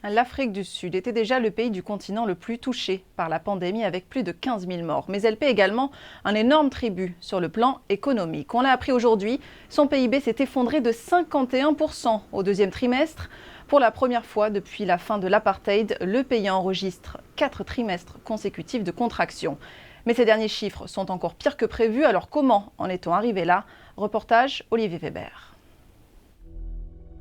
L'Afrique du Sud était déjà le pays du continent le plus touché par la pandémie avec plus de 15 000 morts. Mais elle paie également un énorme tribut sur le plan économique. On l'a appris aujourd'hui, son PIB s'est effondré de 51% au deuxième trimestre. Pour la première fois depuis la fin de l'apartheid, le pays enregistre 4 trimestres consécutifs de contraction. Mais ces derniers chiffres sont encore pires que prévu. Alors comment en est-on arrivé là? Reportage Olivier Weber.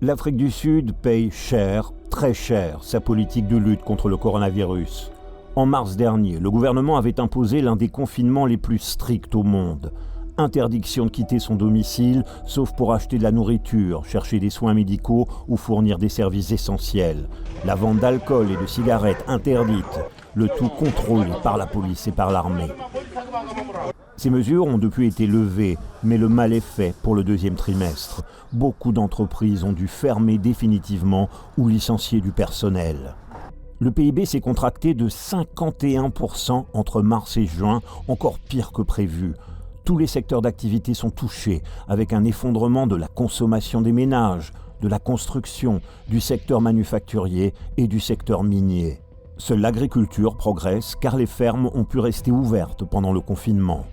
L'Afrique du Sud paye cher, très cher, sa politique de lutte contre le coronavirus. En mars dernier, le gouvernement avait imposé l'un des confinements les plus stricts au monde. Interdiction de quitter son domicile, sauf pour acheter de la nourriture, chercher des soins médicaux ou fournir des services essentiels. La vente d'alcool et de cigarettes interdite, le tout contrôlé par la police et par l'armée. Ces mesures ont depuis été levées, mais le mal est fait pour le deuxième trimestre. Beaucoup d'entreprises ont dû fermer définitivement ou licencier du personnel. Le PIB s'est contracté de 51% entre mars et juin, encore pire que prévu. Tous les secteurs d'activité sont touchés, avec un effondrement de la consommation des ménages, de la construction, du secteur manufacturier et du secteur minier. Seule l'agriculture progresse car les fermes ont pu rester ouvertes pendant le confinement.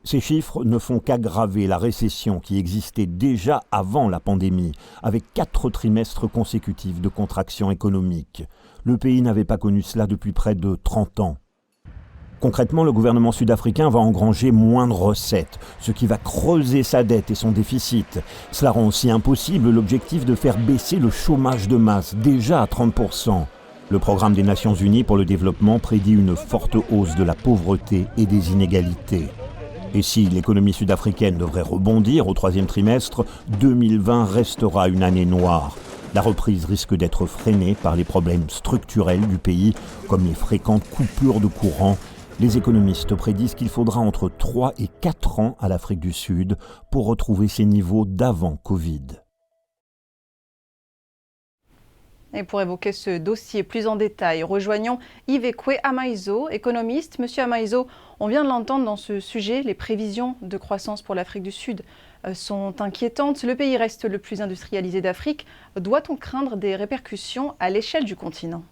Ces chiffres ne font qu'aggraver la récession qui existait déjà avant la pandémie, avec 4 trimestres consécutifs de contraction économique. Le pays n'avait pas connu cela depuis près de 30 ans. Concrètement, le gouvernement sud-africain va engranger moins de recettes, ce qui va creuser sa dette et son déficit. Cela rend aussi impossible l'objectif de faire baisser le chômage de masse, déjà à 30%. Le programme des Nations Unies pour le développement prédit une forte hausse de la pauvreté et des inégalités. Et si l'économie sud-africaine devrait rebondir au troisième trimestre, 2020 restera une année noire. La reprise risque d'être freinée par les problèmes structurels du pays, comme les fréquentes coupures de courant. Les économistes prédisent qu'il faudra entre 3 et 4 ans à l'Afrique du Sud pour retrouver ses niveaux d'avant Covid. Et pour évoquer ce dossier plus en détail, rejoignons Ivekwe Amaizo, économiste. Monsieur Amaizo, on vient de l'entendre dans ce sujet, les prévisions de croissance pour l'Afrique du Sud sont inquiétantes. Le pays reste le plus industrialisé d'Afrique. Doit-on craindre des répercussions à l'échelle du continent ?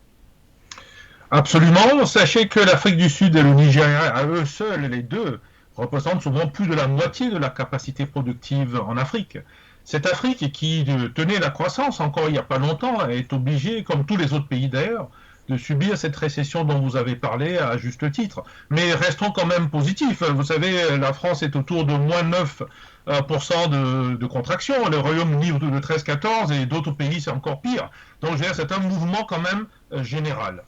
Absolument. Sachez que l'Afrique du Sud et le Nigeria, à eux seuls, les deux, représentent souvent plus de la moitié de la capacité productive en Afrique. Cette Afrique qui tenait la croissance encore il n'y a pas longtemps est obligée, comme tous les autres pays d'ailleurs, de subir cette récession dont vous avez parlé à juste titre. Mais restons quand même positifs. Vous savez, la France est autour de moins 9% de contraction, le Royaume-Uni autour de 13-14 et d'autres pays c'est encore pire. Donc je dirais c'est un mouvement quand même général.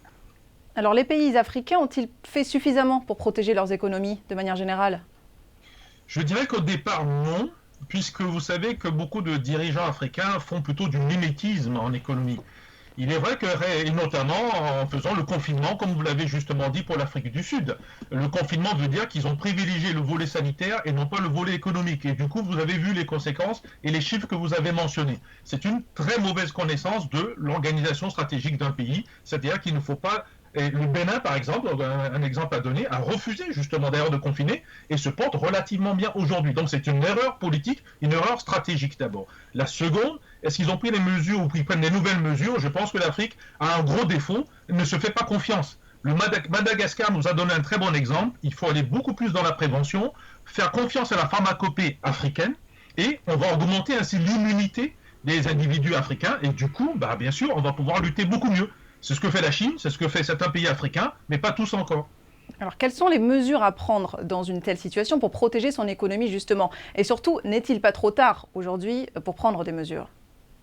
Alors les pays africains ont-ils fait suffisamment pour protéger leurs économies de manière générale ? Je dirais qu'au départ non, puisque vous savez que beaucoup de dirigeants africains font plutôt du mimétisme en économie. Il est vrai que, et notamment en faisant le confinement, comme vous l'avez justement dit pour l'Afrique du Sud. Le confinement veut dire qu'ils ont privilégié le volet sanitaire et non pas le volet économique. Et du coup, vous avez vu les conséquences et les chiffres que vous avez mentionnés. C'est une très mauvaise connaissance de l'organisation stratégique d'un pays, c'est-à-dire qu'il ne faut pas... Et le Bénin, par exemple, un exemple à donner, a refusé justement d'ailleurs de confiner et se porte relativement bien aujourd'hui. Donc c'est une erreur politique, une erreur stratégique d'abord. La seconde, est-ce qu'ils ont pris les mesures ou qu'ils prennent des nouvelles mesures? Je pense que l'Afrique a un gros défaut, ne se fait pas confiance. Le Madagascar nous a donné un très bon exemple. Il faut aller beaucoup plus dans la prévention, faire confiance à la pharmacopée africaine et on va augmenter ainsi l'immunité des individus africains et du coup, bien sûr, on va pouvoir lutter beaucoup mieux. C'est ce que fait la Chine, c'est ce que fait certains pays africains, mais pas tous encore. Alors, quelles sont les mesures à prendre dans une telle situation pour protéger son économie, justement ? Et surtout, n'est-il pas trop tard aujourd'hui pour prendre des mesures ?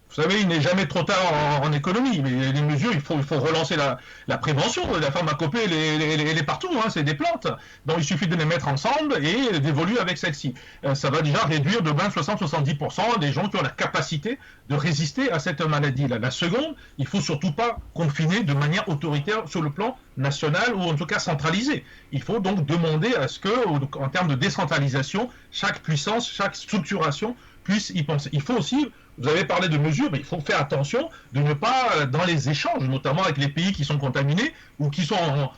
Vous savez, il n'est jamais trop tard en économie, mais les mesures, il faut relancer la prévention. La pharmacopée, elle est partout, hein, c'est des plantes. Donc il suffit de les mettre ensemble et d'évoluer avec celles-ci. Ça va déjà réduire de 20, 60, 70% des gens qui ont la capacité de résister à cette maladie-là. La seconde, il ne faut surtout pas confiner de manière autoritaire sur le plan national ou en tout cas centralisé. Il faut donc demander à ce que, en termes de décentralisation, chaque puissance, chaque structuration puisse y penser. Il faut aussi Vous avez parlé de mesures, mais il faut faire attention de ne pas, dans les échanges, notamment avec les pays qui sont contaminés ou qui sont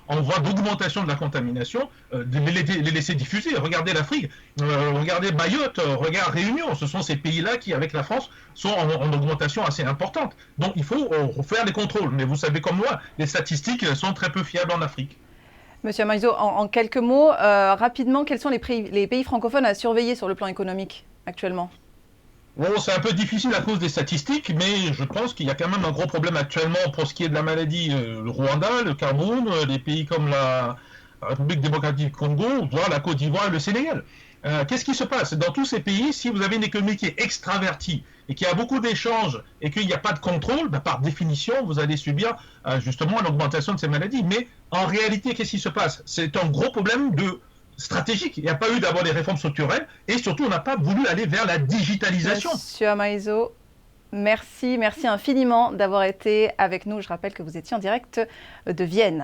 en voie d'augmentation de la contamination, de les laisser diffuser. Regardez l'Afrique, regardez Mayotte, regardez Réunion. Ce sont ces pays-là qui, avec la France, sont en augmentation assez importante. Donc il faut faire les contrôles. Mais vous savez comme moi, les statistiques sont très peu fiables en Afrique. Monsieur Amaiso, en quelques mots, rapidement, quels sont les pays francophones à surveiller sur le plan économique actuellement? Bon, c'est un peu difficile à cause des statistiques, mais je pense qu'il y a quand même un gros problème actuellement pour ce qui est de la maladie. Le Rwanda, le Cameroun, des pays comme la République démocratique du Congo, voire la Côte d'Ivoire et le Sénégal. Qu'est-ce qui se passe? Dans tous ces pays, si vous avez une économie qui est extravertie et qui a beaucoup d'échanges et qu'il n'y a pas de contrôle, ben, par définition, vous allez subir justement l'augmentation de ces maladies. Mais en réalité, qu'est-ce qui se passe? C'est un gros problème stratégique. Il n'y a pas eu d'abord des réformes structurelles et surtout, on n'a pas voulu aller vers la digitalisation. Monsieur Amaiso, merci infiniment d'avoir été avec nous. Je rappelle que vous étiez en direct de Vienne.